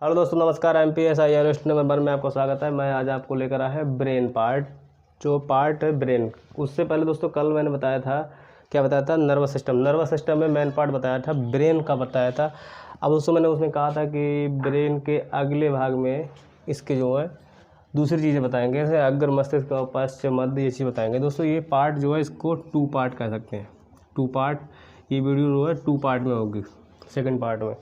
Hello दोस्तों, नमस्कार। MPS IRS number में आपको स्वागत है। मैं आज आपको लेकर आया है ब्रेन पार्ट, जो पार्ट है ब्रेन। उससे पहले दोस्तों कल मैंने बताया था, क्या बताया था, नर्वस सिस्टम में मेन पार्ट बताया था, ब्रेन का बताया था। अब दोस्तों मैंने उसमें कहा था कि ब्रेन के अगले भाग में इसके जो है दूसरी चीज़ें बताएंगे, जैसे अग्र मस्तिष्क, पश्च मध्य, ये चीज़ बताएंगे। दोस्तों ये पार्ट जो है इसको 2 पार्ट कह सकते हैं। 2 पार्ट, ये वीडियो जो है 2 पार्ट में होगी, सेकंड पार्ट में।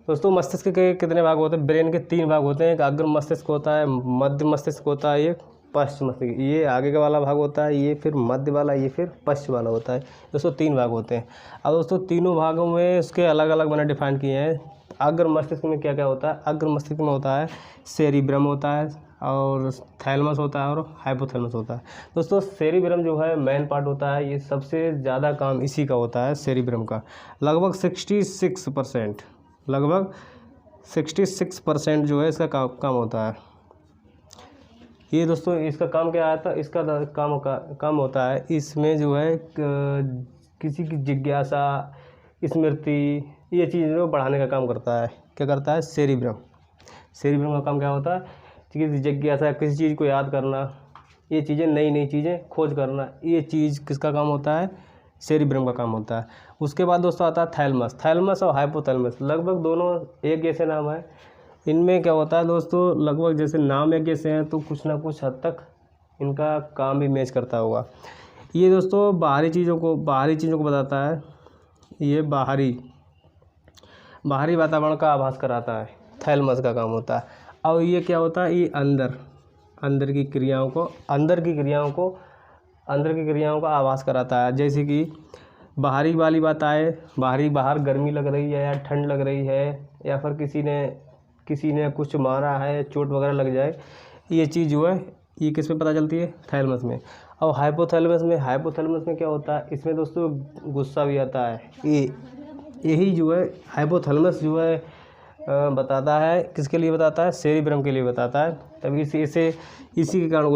दोस्तों मस्तिष्क के कितने भाग होते हैं? ब्रेन के 3 भाग होते हैं। एक अग्र मस्तिष्क होता है, मध्य मस्तिष्क होता है, एक पश्च मस्तिष्क। ये आगे का वाला भाग होता है, ये फिर मध्य वाला, ये फिर पश्च वाला होता है। दोस्तों 3 भाग होते हैं। अब दोस्तों तीनों भागों में उसके अलग अलग मैंने डिफाइन किए हैं। अग्र मस्तिष्क में क्या क्या होता है? अग्र मस्तिष्क में होता है सेरिब्रम होता है, और थैलमस होता है, और हाइपोथैलमस होता है। दोस्तों सेरिब्रम जो है मेन पार्ट होता है, ये सबसे ज़्यादा काम इसी का होता है, सेरिब्रम का। लगभग 66% जो है इसका काम होता है। ये दोस्तों इसका काम क्या आता है? इसका काम होता है, इसमें जो है किसी की जिज्ञासा, स्मृति, ये चीज़ जो बढ़ाने का काम करता है। क्या करता है? सेरिब्रम का काम क्या होता है? किसी जिज्ञासा, किसी चीज़ को याद करना, ये चीज़ें, नई नई चीज़ें खोज करना, ये चीज़ किसका काम होता है? सेरिब्रम का काम होता है। उसके बाद दोस्तों आता है थैलमस और हाइपोथैलमस। लगभग दोनों एक जैसे नाम है। इनमें क्या होता है दोस्तों, लगभग जैसे नाम एक जैसे हैं, तो कुछ ना कुछ हद तक इनका काम भी मैच करता होगा। ये दोस्तों बाहरी चीज़ों को बताता है। ये बाहरी वातावरण का आभास कराता है, थैलमस का काम होता है। और ये क्या होता है? ये अंदर की क्रियाओं का आभास कराता है। जैसे कि बाहरी वाली बात आए, बाहर गर्मी लग रही है या ठंड लग रही है, या फिर किसी ने कुछ मारा है, चोट वगैरह लग जाए, ये चीज़ जो है ये किस में पता चलती है? थैलमस में। और हाइपोथैलमस में क्या होता है? इसमें दोस्तों गुस्सा भी आता है। यही जो है हाइपोथैलमस जो है बताता है, किसके लिए बताता है? सेरिब्रम के लिए बताता है। तभी इसी के कारण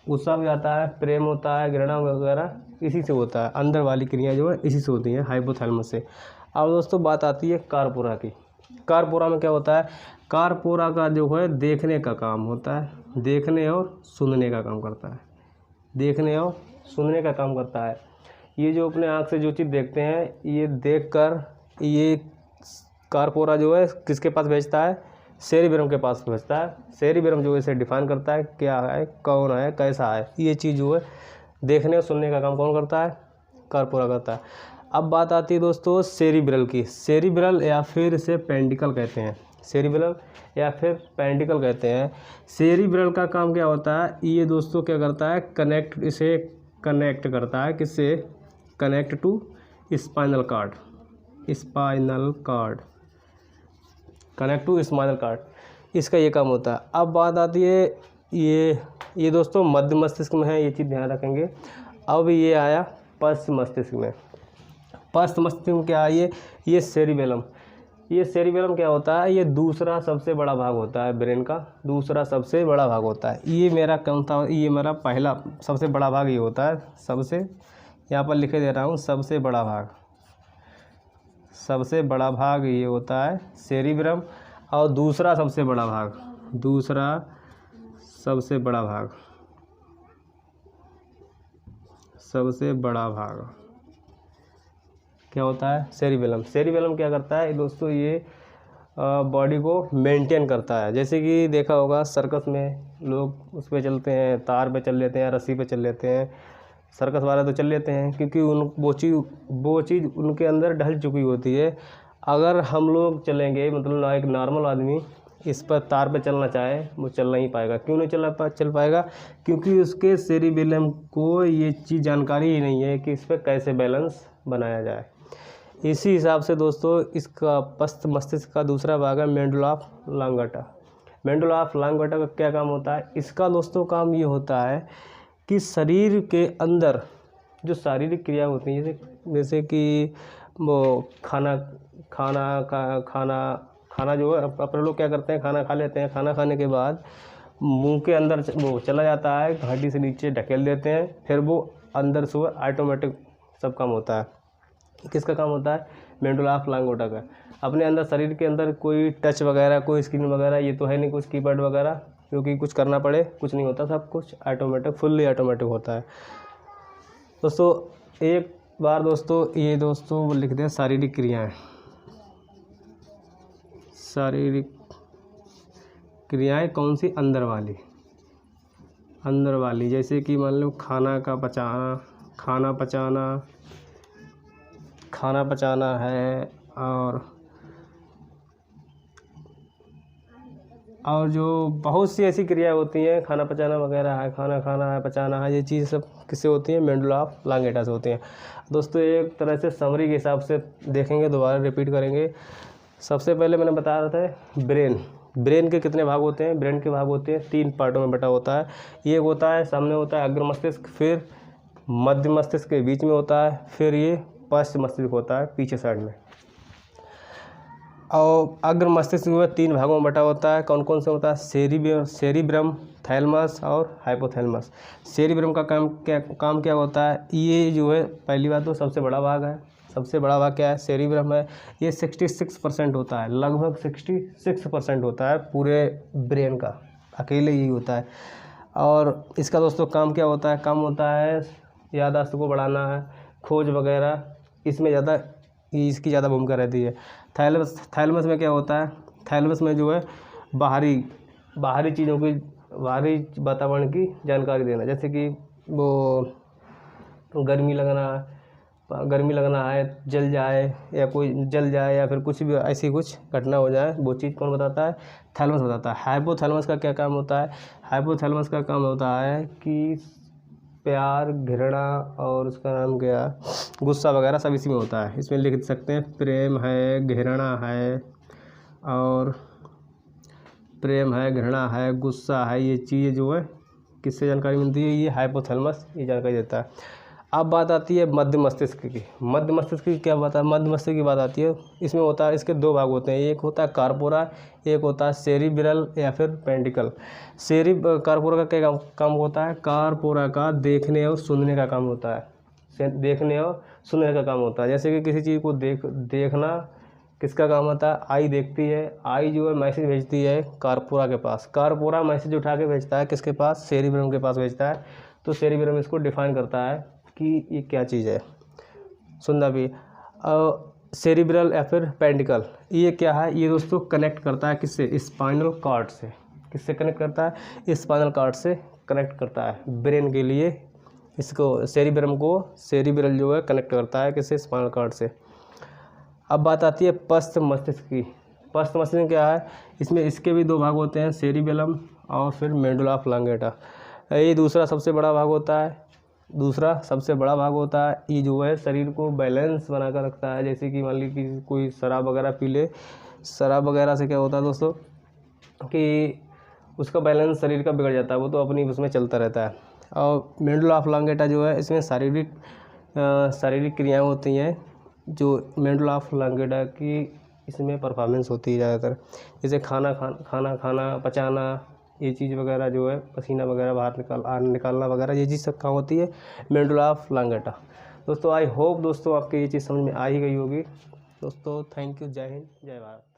गुस्सा भी आता है, प्रेम होता है, घृणा वगैरह इसी से होता है। अंदर वाली क्रिया जो है इसी से होती है, हाइपोथैलमस से। अब दोस्तों बात आती है कारपोरा की। कारपोरा में क्या होता है? कारपोरा का जो है देखने का काम होता है, देखने और सुनने का काम करता है। ये जो अपने आँख से जो चीज़ देखते हैं, ये देखकर ये कारपोरा जो है किसके पास भेजता है? सेरिब्रम के पास भेजता है। सेरिब्रम जो इसे डिफाइन करता है, क्या है, कौन है, कैसा है। ये चीज़ जो है देखने और सुनने का काम कौन करता है? कारपोरा करता है। अब बात आती है दोस्तों सेरिब्रल की। सेरिब्रल या फिर इसे पेंडिकल कहते हैं। सेरिब्रल का काम क्या होता है? ये दोस्तों क्या करता है? इसे कनेक्ट करता है, किससे? Connect to spinal cord. इसका ये काम होता है। अब बात आती है ये दोस्तों मध्य मस्तिष्क में है, ये चीज़ ध्यान रखेंगे। अब ये आया पश्च मस्तिष्क में। पश्च मस्तिष्क में क्या है? ये सेरिबेलम क्या होता है? ये दूसरा सबसे बड़ा भाग होता है, ब्रेन का दूसरा सबसे बड़ा भाग होता है। ये मेरा कौन था? ये मेरा पहला सबसे बड़ा भाग ये होता है। यहाँ पर लिखे दे रहा हूँ, सबसे बड़ा भाग ये होता है सेरिब्रम। और दूसरा सबसे बड़ा भाग क्या होता है? सेरिबेलम क्या करता है दोस्तों? ये बॉडी को मेंटेन करता है। जैसे कि देखा होगा सर्कस में लोग उस पे चलते हैं, तार पे चल लेते हैं, रस्सी पे चल लेते हैं। सर्कस वाले तो चल लेते हैं क्योंकि वो चीज़ उनके अंदर ढल चुकी होती है। अगर हम लोग चलेंगे, मतलब एक नॉर्मल आदमी इस पर तार पे चलना चाहे, वो चल नहीं पाएगा। क्यों नहीं चल पाएगा? क्योंकि उसके सेरिबेलम को ये चीज़ जानकारी ही नहीं है कि इस पर कैसे बैलेंस बनाया जाए। इसी हिसाब से दोस्तों इसका पश्च मस्तिष्क का दूसरा भाग है मेडुला ऑफ ऑब्लांगेटा का क्या काम होता है? इसका दोस्तों काम ये होता है कि शरीर के अंदर जो शारीरिक क्रिया होती हैं, जैसे कि वो खाना जो है, अपने लोग क्या करते हैं, खाना खा लेते हैं। खाना खाने के बाद मुंह के अंदर वो चला जाता है, घाटी से नीचे ढकेल देते हैं, फिर वो अंदर से ऑटोमेटिक सब काम होता है। किसका काम होता है? मेडुला ऑफ लांगोटा का। अपने अंदर शरीर के अंदर कोई टच वगैरह, कोई स्क्रीन वगैरह ये तो है नहीं, कुछ कीपैड वगैरह, क्योंकि कुछ करना पड़े कुछ नहीं होता, सब कुछ ऑटोमेटिक, फुल्ली ऑटोमेटिक होता है। दोस्तों एक बार दोस्तों ये दोस्तों लिख दें शारीरिक क्रियाएं। शारीरिक क्रियाएं कौन सी? अंदर वाली, जैसे कि मान लो खाना पचाना है, और जो बहुत सी ऐसी क्रियाएं होती हैं, खाना पचाना वगैरह है, खाना खाना है, पचाना है, ये चीज़ सब किससे होती हैं? मेडुला ऑफ लांगेटा से होती हैं। दोस्तों एक तरह से समरी के हिसाब से देखेंगे, दोबारा रिपीट करेंगे। सबसे पहले मैंने बता रहा था ब्रेन के कितने भाग होते हैं? ब्रेन के भाग होते हैं 3 पार्टों में बटा होता है। एक होता है सामने होता है अग्र मस्तिष्क, फिर मध्य मस्तिष्क के बीच में होता है, फिर ये पश्च मस्तिष्क होता है पीछे साइड में। और अग्र मस्तिष्क जो है 3 भागों में बटा होता है। कौन कौन से होता है? सेरिब्रम, थैलेमस और हाइपोथैलेमस। सेरिब्रम का काम क्या होता है? ये जो है पहली बात तो सबसे बड़ा भाग है। सबसे बड़ा भाग क्या है? सेरिब्रम है। ये 66% होता है, लगभग 66% होता है पूरे ब्रेन का, अकेले ही होता है। और इसका दोस्तों काम क्या होता है? काम होता है याददाश्त को बढ़ाना है, खोज वगैरह, इसमें इसकी ज़्यादा भूमिका रहती है। थैलेमस में क्या होता है? थैलेमस में जो है बाहरी चीज़ों की, बाहरी वातावरण की जानकारी देना, जैसे कि वो गर्मी लगना है, जल जाए या फिर कुछ भी ऐसी कुछ घटना हो जाए, वो चीज़ कौन बताता है? थैलेमस बताता है। हाइपोथैलेमस का क्या काम होता है? हाइपोथैलेमस का काम होता है कि प्यार, घृणा और उसका नाम क्या, गुस्सा वगैरह सब इसी में होता है। इसमें लिख सकते हैं प्रेम है, घृणा है, गुस्सा है, ये चीज़ जो है किससे जानकारी मिलती है? ये हाइपोथैलेमस ये जानकारी देता है। अब बात आती है मध्य मस्तिष्क की। मध्य मस्तिष्क की क्या बात है? मध्य मस्तिष्क की बात आती है, इसमें होता है, इसके 2 भाग होते हैं। एक होता है कार्पोरा, एक होता है सेरिब्रल या फिर पेंटिकल। कार्पोरा का क्या काम होता है? कार्पोरा का देखने और सुनने का काम होता है। देखने और सुनने का काम होता है। जैसे कि किसी चीज़ को देखना किसका काम होता है? आई देखती है, आई जो है मैसेज भेजती है कार्पोरा के पास, कार्पोरा मैसेज उठा के भेजता है किसके पास? सेरिब्रम के पास भेजता है। तो सेरिब्रम इसको डिफाइन करता है कि ये क्या चीज़ है। सुनना भी। सेरिब्रल या फिर पेंटिकल, ये क्या है? ये दोस्तों कनेक्ट करता है किससे? स्पाइनल कॉर्ड से। किससे कनेक्ट करता है? स्पाइनल कॉर्ड से कनेक्ट करता है ब्रेन के लिए। इसको सेरिब्रल जो है कनेक्ट करता है किससे? स्पाइनल कॉर्ड से। अब बात आती है पश्च मस्तिष्क की। पश्च मस्तिष्क क्या है? इसमें इसके भी 2 भाग होते हैं, सेरिबेलम और फिर मेडुला ऑफ लांगेटा। ये दूसरा सबसे बड़ा भाग होता है। ये जो है शरीर को बैलेंस बना कर रखता है। जैसे कि मान ली कि कोई शराब वगैरह पी ले, शराब वगैरह से क्या होता है दोस्तों कि उसका बैलेंस शरीर का बिगड़ जाता है, वो तो अपनी उसमें चलता रहता है। और मेडुला ऑफ लांगेटा जो है इसमें शारीरिक क्रियाएँ होती हैं, जो मेडुला ऑफ लांगेटा की इसमें परफॉर्मेंस होती है ज़्यादातर। जैसे खाना पचाना, ये चीज़ वगैरह जो है, पसीना वगैरह बाहर निकालना वगैरह, ये चीज़ सब काम होती है मेडुला ऑफ लांगेटा। दोस्तों आई होप दोस्तों आपके ये चीज़ समझ में आ ही गई होगी। दोस्तों थैंक यू। जय हिंद, जय भारत।